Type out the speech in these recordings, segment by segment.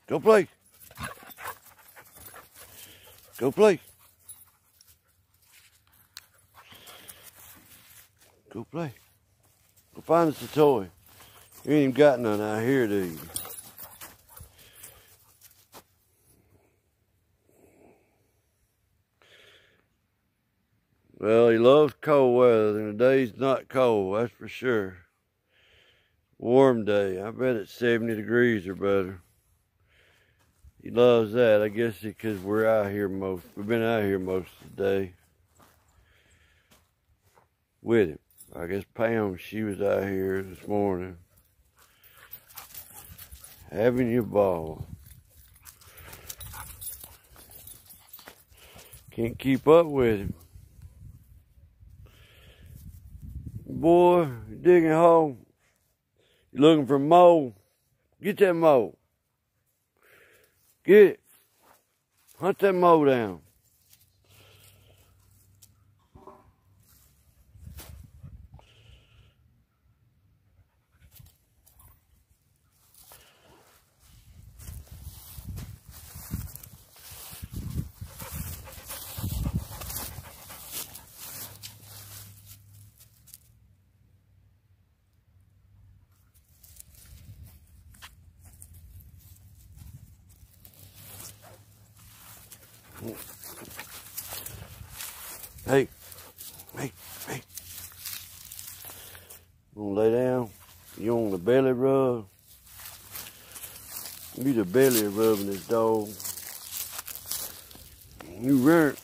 Go play. Go play. Go play. Go find us a toy. You ain't even got none out here, do you? Well, he loves cold weather, and the day's not cold, that's for sure. Warm day. I bet it's 70 degrees or better. He loves that. I guess because we've been out here most of the day with him. I guess Pam, she was out here this morning having your ball. Can't keep up with him. Boy, you're digging a hole. You're looking for mold. Get that mold. Get it. Hunt that mold down. Hey, hey, hey. You wanna lay down? You want the belly rub? You the belly rubbing this dog. You run.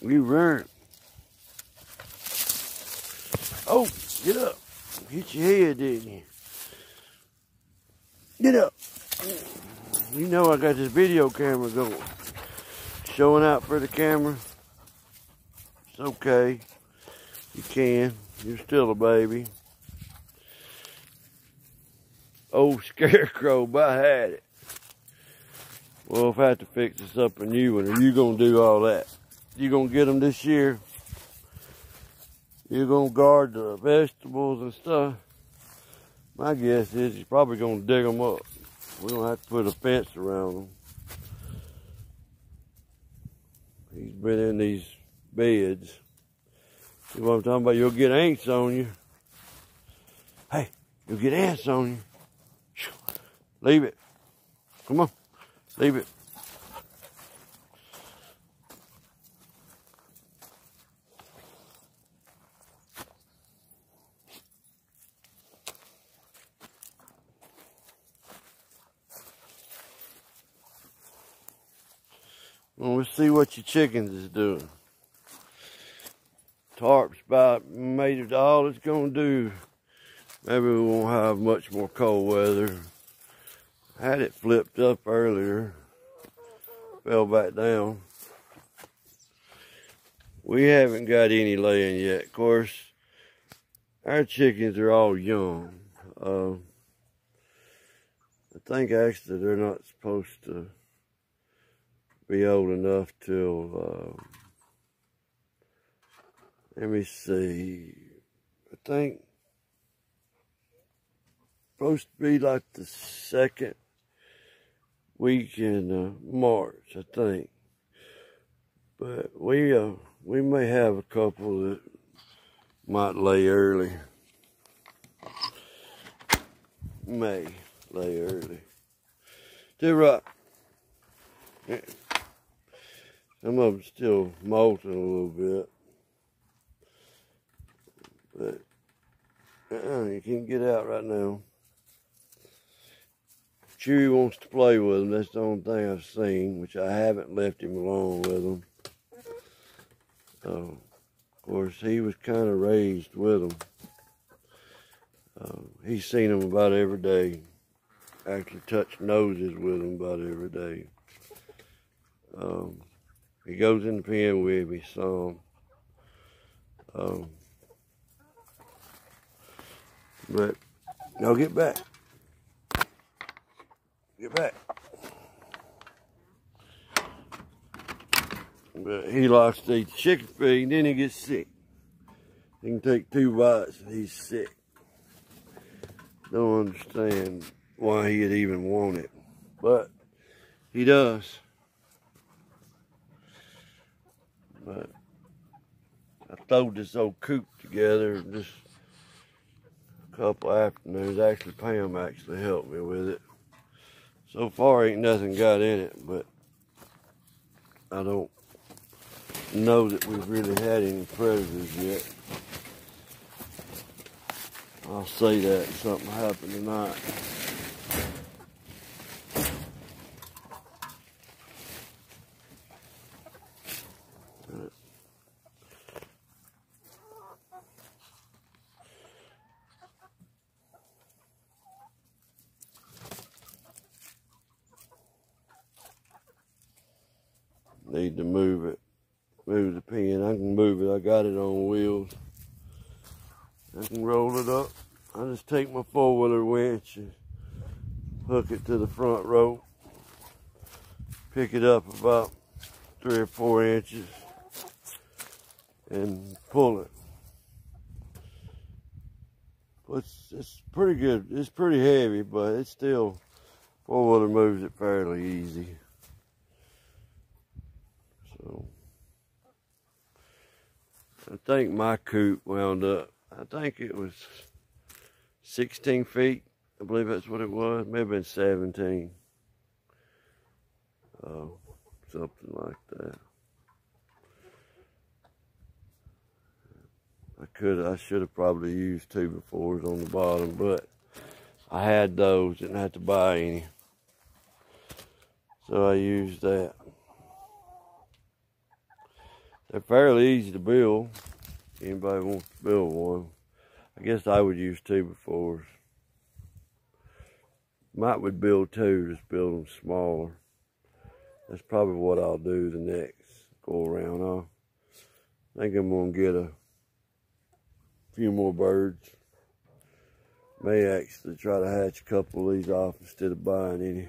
You run. Oh, get up. Hit your head, didn't you? Get up. You know I got this video camera going. Showing out for the camera. It's okay. You can. You're still a baby. Old scarecrow, but I had it. Well, if I have to fix this up a new one, are you going to do all that? You going to get them this year? You're going to guard the vegetables and stuff? My guess is he's probably going to dig them up. We don't have to put a fence around them. He's been in these beds. See what I'm talking about? You'll get ants on you. Hey, you'll get ants on you. Leave it. Come on. Leave it. Well, let's see what your chickens is doing. Tarp's about made it all it's gonna do. Maybe we won't have much more cold weather. I had it flipped up earlier. Fell back down. We haven't got any laying yet. Of course, our chickens are all young. I think actually they're not supposed to be old enough till, let me see, I think supposed to be like the second week in March, I think. But we may have a couple that might lay early. May lay early. Too right. Yeah. Some of them still molting a little bit. But you can't get out right now. Chewy wants to play with them. That's the only thing I've seen, which I haven't left him alone with them. Of course, he was kind of raised with them. He's seen them about every day. Actually touched noses with them about every day. He goes in the pen with me some. But no, get back. Get back. But he likes to eat chicken feed, and then he gets sick. He can take 2 bites and he's sick. Don't understand why he'd even want it, but he does. But I throwed this old coop together just a couple afternoons. Actually, Pam actually helped me with it. So far, ain't nothing got in it, but I don't know that we've really had any predators yet. I'll say that something happened tonight. Need to move it. Move the pin. I can move it. I got it on wheels. I can roll it up. I just take my 4-wheeler winch and hook it to the front rope. Pick it up about 3 or 4 inches and pull it. It's pretty good. It's pretty heavy, but it's still, 4-wheeler moves it fairly easy. So I think my coop wound up, I think it was 16 feet. I believe that's what it was. Maybe been 17. Something like that. I should have probably used 2x4s on the bottom, but I had those, didn't have to buy any. So I used that. They're fairly easy to build. Anybody wants to build one. I guess I would use 2x4s. Might would build 2, just build them smaller. That's probably what I'll do the next go around. I think I'm gonna get a few more birds. May actually try to hatch a couple of these off instead of buying any.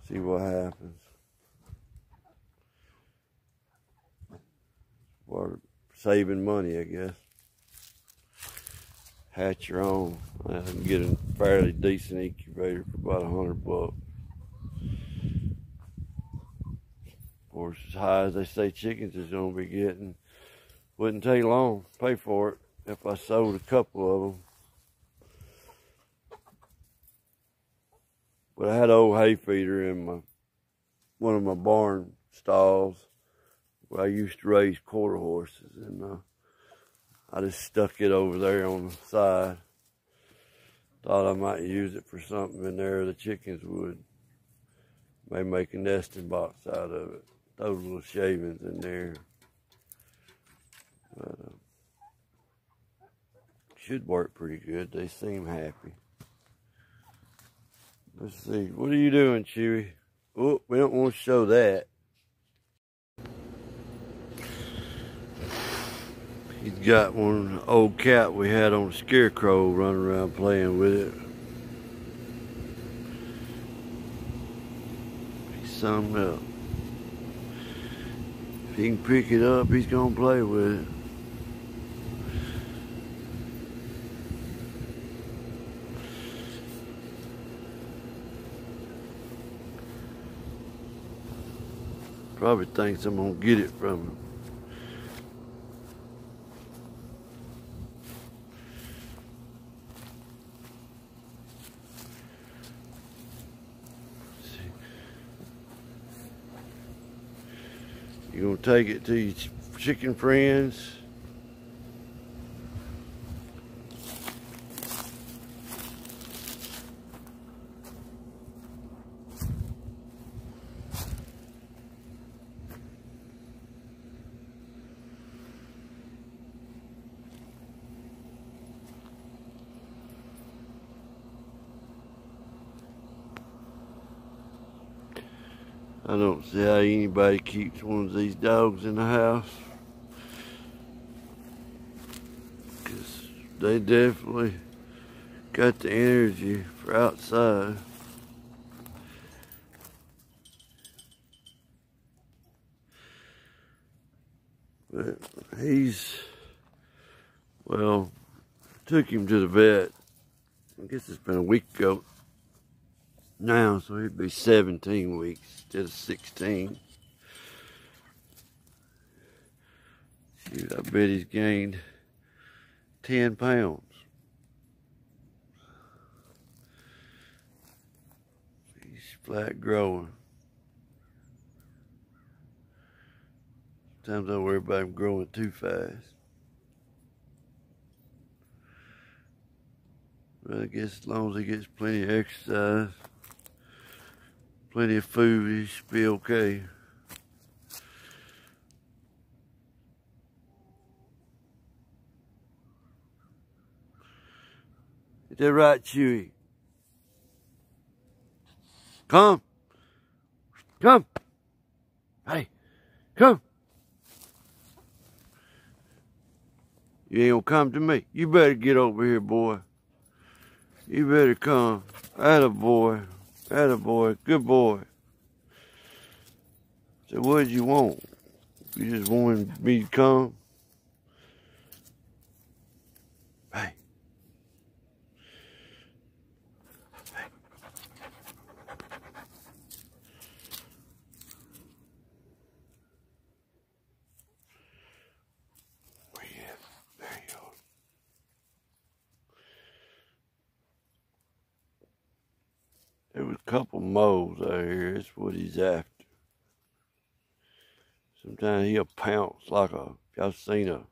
See what happens. Or saving money, I guess. Hatch your own. I can get a fairly decent incubator for about $100. Of course, as high as they say chickens is gonna be getting, wouldn't take long to pay for it if I sold a couple of them. But I had an old hay feeder in one of my barn stalls where I used to raise quarter horses, and I just stuck it over there on the side. Thought I might use it for something in there the chickens would. Maybe make a nesting box out of it. Those little shavings in there. But, should work pretty good. They seem happy. Let's see. What are you doing, Chewy? Oh, we don't want to show that. He's got one old cat we had on a scarecrow running around playing with it. He's something else. If he can pick it up, he's gonna play with it. Probably thinks I'm gonna get it from him. You gonna take it to your chicken friends? I don't see how anybody keeps one of these dogs in the house. 'Cause they definitely got the energy for outside. But well, took him to the vet I guess it's been a week ago now, so he'd be 17 weeks instead of 16. Shoot, I bet he's gained 10 pounds. He's flat growing. Sometimes I worry about him growing too fast. But I guess as long as he gets plenty of exercise, plenty of food, he should be okay. Is that right, Chewy? Come. Come. Hey, come. You ain't gonna come to me. You better get over here, boy. You better come. Attaboy. Attaboy. Good boy. So what did you want? You just wanted me to come? Hey. Hey. Where you at? There you are. There was a couple moles out here. That's what he's after. Sometimes he'll pounce like y'all seen a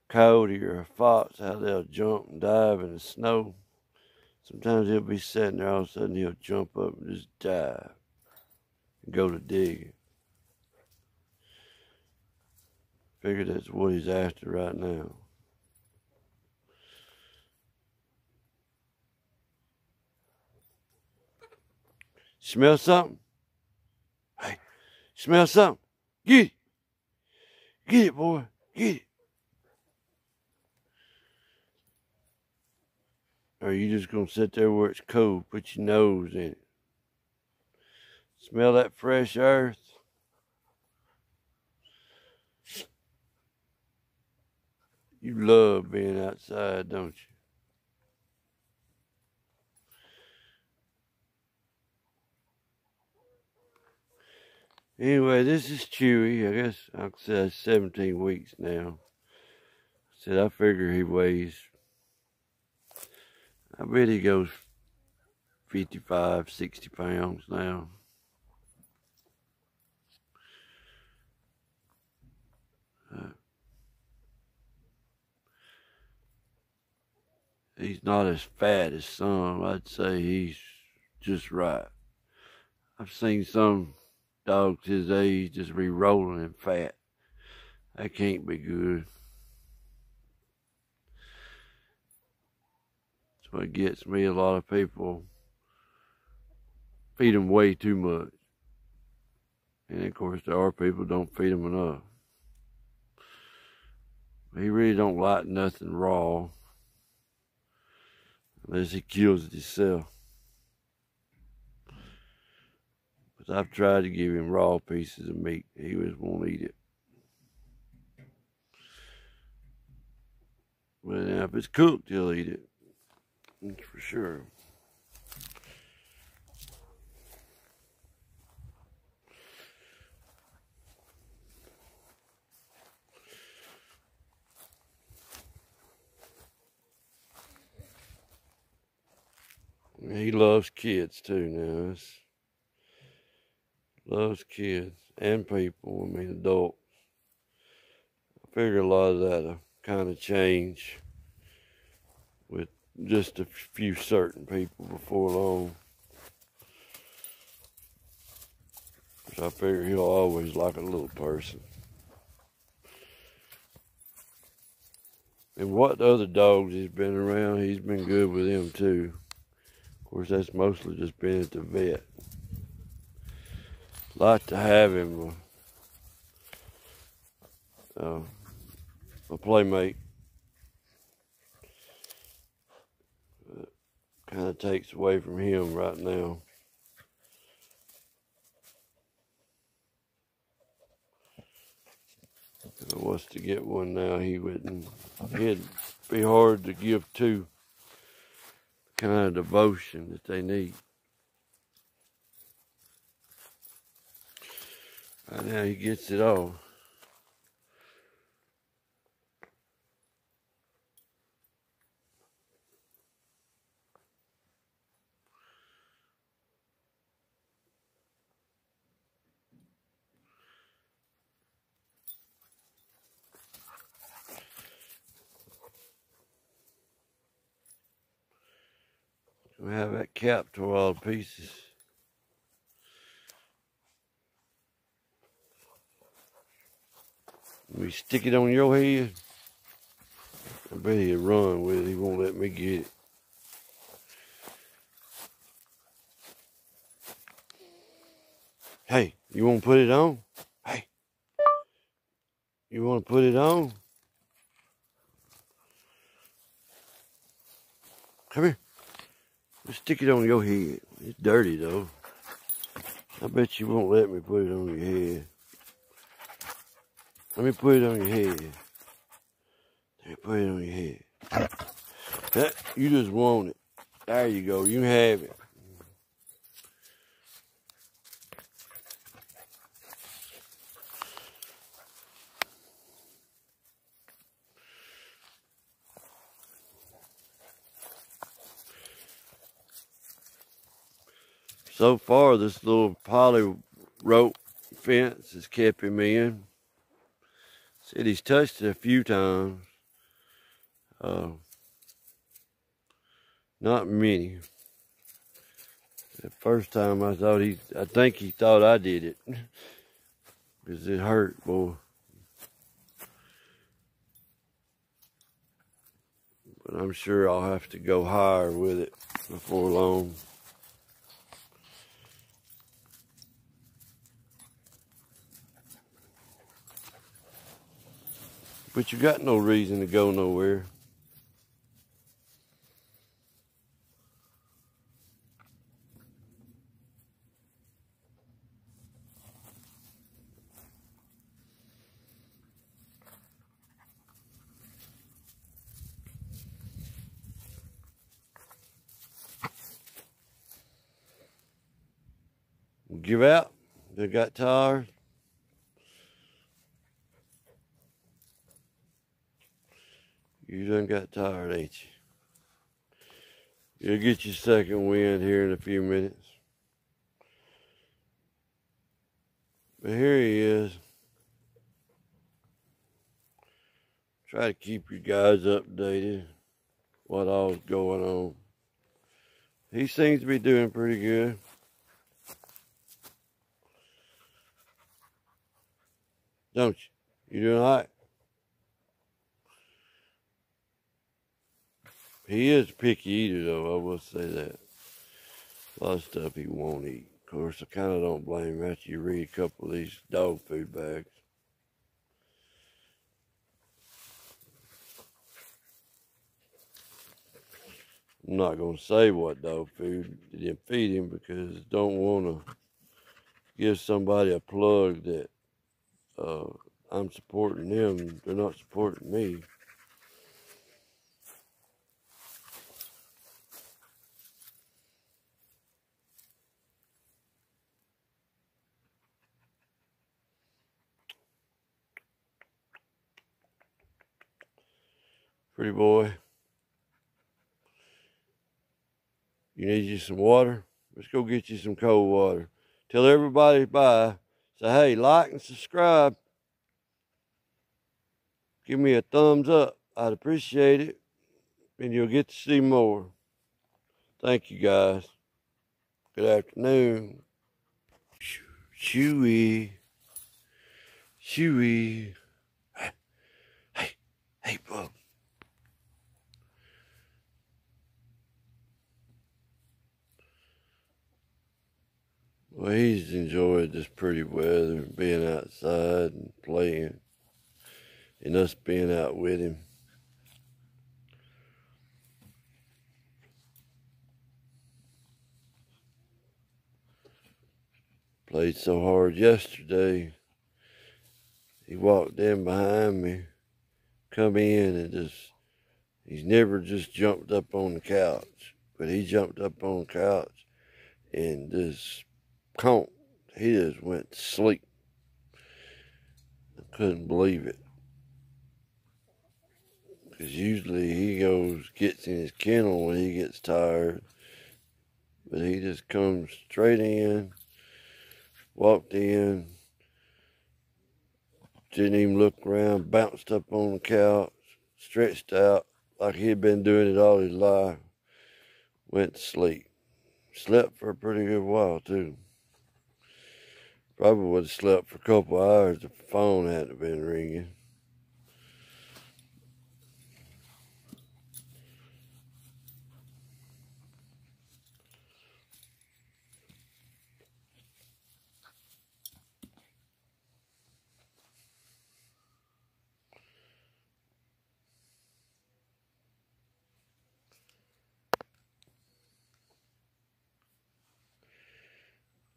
coyote or a fox, how they'll jump and dive in the snow. Sometimes he'll be sitting there, all of a sudden he'll jump up and just dive and go to dig. Figure that's what he's after right now. Smell something? Hey, smell something? Get it. Get it, boy. Get it. Or are you just going to sit there where it's cold, put your nose in it? Smell that fresh earth? You love being outside, don't you? Anyway, this is Chewy. I guess I'll say 17 weeks now. I figure he weighs, I bet he goes 55, 60 pounds now. He's not as fat as some. I'd say he's just right. I've seen some dogs his age just be rolling in fat. That can't be good. That's what gets me. A lot of people feed them way too much. And of course, there are people don't feed them enough. He really don't like nothing raw. Unless he kills it himself. But I've tried to give him raw pieces of meat. He just won't eat it. But now if it's cooked, he'll eat it. That's for sure. He loves kids too now. Loves kids and people, I mean adults. I figure a lot of that'll kind of change with just a few certain people before long. Because I figure he'll always like a little person. And what other dogs he's been around, he's been good with them too. Of course, that's mostly just been at the vet. Like to have him a playmate. Kind of takes away from him right now. If I was to get one now, he wouldn't. It'd be hard to give two. kind of devotion that they need. Right now he gets it all. We have that cap tore all to pieces. We stick it on your head. I bet he'll run with it. He won't let me get it. Hey, you want to put it on? Hey, you want to put it on? Come here. Let's stick it on your head. It's dirty though. I bet you won't let me put it on your head. Let me put it on your head. Let me put it on your head. You just want it. There you go. You have it. So far, this little poly rope fence has kept him in. Said he's touched it a few times. Not many. The first time I think he thought I did it. Because it hurt, boy. But I'm sure I'll have to go higher with it before long. But you got no reason to go nowhere. Give out. They got tired. You done got tired, ain't you? You'll get your second wind here in a few minutes. But here he is. Try to keep you guys updated. What all's going on. He seems to be doing pretty good. Don't you? You doing all right? He is a picky eater, though, I will say that. A lot of stuff he won't eat. Of course, I kind of don't blame him after you read a couple of these dog food bags. I'm not going to say what dog food didn't feed him because I don't want to give somebody a plug that I'm supporting them. They're not supporting me. Pretty boy. You need you some water? Let's go get you some cold water. Tell everybody bye. Say, hey, like and subscribe. Give me a thumbs up. I'd appreciate it. And you'll get to see more. Thank you, guys. Good afternoon. Chewy. Chewy. Hey, bub. Well, he's enjoyed this pretty weather, being outside and playing, and us being out with him. Played so hard yesterday. He walked in behind me, come in, and he's never just jumped up on the couch. but he jumped up on the couch and just conked. He just went to sleep. I couldn't believe it. Because usually he gets in his kennel when he gets tired. But he just comes straight in, walked in, didn't even look around, bounced up on the couch, stretched out like he had been doing it all his life, went to sleep. Slept for a pretty good while, too. Probably would have slept for a couple hours if the phone hadn't been ringing.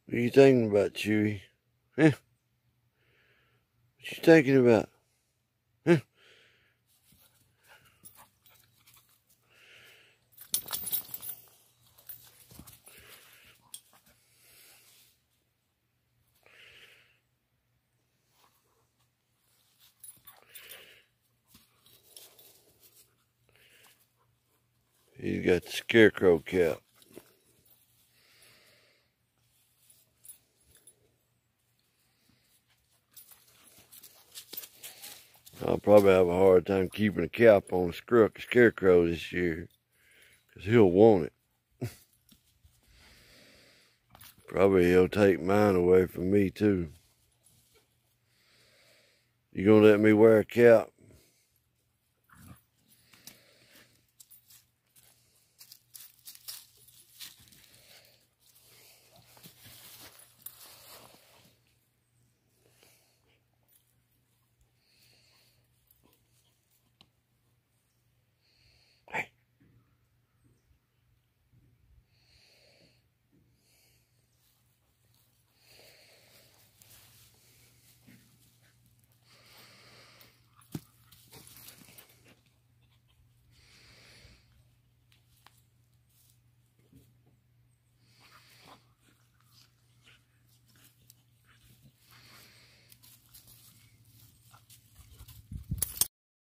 What are you thinking about, Chewy? Huh? What you thinking about? Huh? He's got the scarecrow cap. I'll probably have a hard time keeping a cap on a scarecrow this year, because he'll want it. Probably he'll take mine away from me, too. You gonna let me wear a cap?